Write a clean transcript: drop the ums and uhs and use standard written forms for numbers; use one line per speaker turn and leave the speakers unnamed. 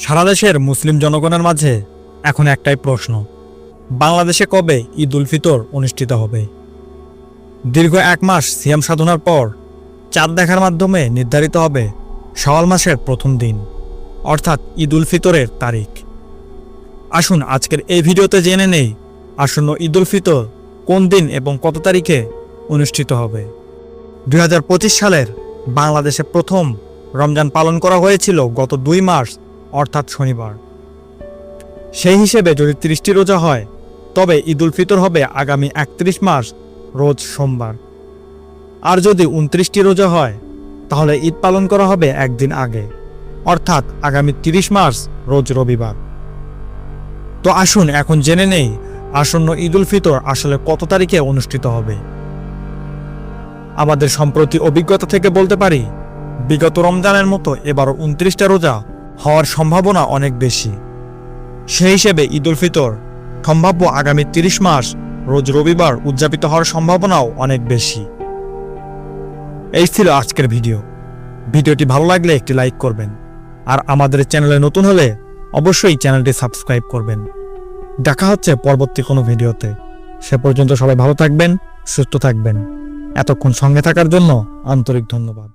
সারা দেশের মুসলিম জনগণের মাঝে এখন একটাই প্রশ্ন, বাংলাদেশে কবে ঈদ উল ফিতর অনুষ্ঠিত হবে? দীর্ঘ 1 মাস সিয়াম সাধনার পর চাঁদ দেখার মাধ্যমে নির্ধারিত হবে শাওয়াল মাসের প্রথম দিন, অর্থাৎ ঈদ উল ফিতরের তারিখ। আসুন আজকের এই ভিডিওতে জেনে নেই আসন্ন ঈদ উল ফিতর কোন দিন এবং কত তারিখে অনুষ্ঠিত হবে। 2025 সালের বাংলাদেশে প্রথম রমজান পালন করা হয়েছিল গত 2 মার্চ, অর্থাৎ শনিবার। সেই হিসেবে যদি 30টি রোজা হয় তবে ঈদ উল ফিতর হবে আগামী 31 মার্চ রোজ সোমবার। আর যদি 29টি রোজা হয় তাহলে ঈদ পালন করা হবে একদিন আগে, অর্থাৎ আগামী 30 মার্চ রোজ রবিবার। তো আসুন এখন জেনে নেই আসন্ন ঈদ উল ফিতর আসলে কত তারিখে অনুষ্ঠিত হবে। আমাদের সম্প্রতি অভিজ্ঞতা থেকে বলতে পারি, বিগত রমজানের মতো এবারও 29টা রোজা হওয়ার সম্ভাবনা অনেক বেশি। সেই হিসেবে ঈদ উল ফিতর সম্ভাব্য আগামী 30 মার্চ রোজ রবিবার উদযাপিত হওয়ার সম্ভাবনাও অনেক বেশি। এই ছিল আজকের ভিডিওটি ভালো লাগলে একটি লাইক করবেন, আর আমাদের চ্যানেলে নতুন হলে অবশ্যই চ্যানেলটি সাবস্ক্রাইব করবেন। দেখা হচ্ছে পরবর্তী কোনো ভিডিওতে। সে পর্যন্ত সবাই ভালো থাকবেন, সুস্থ থাকবেন। এতক্ষণ সঙ্গে থাকার জন্য আন্তরিক ধন্যবাদ।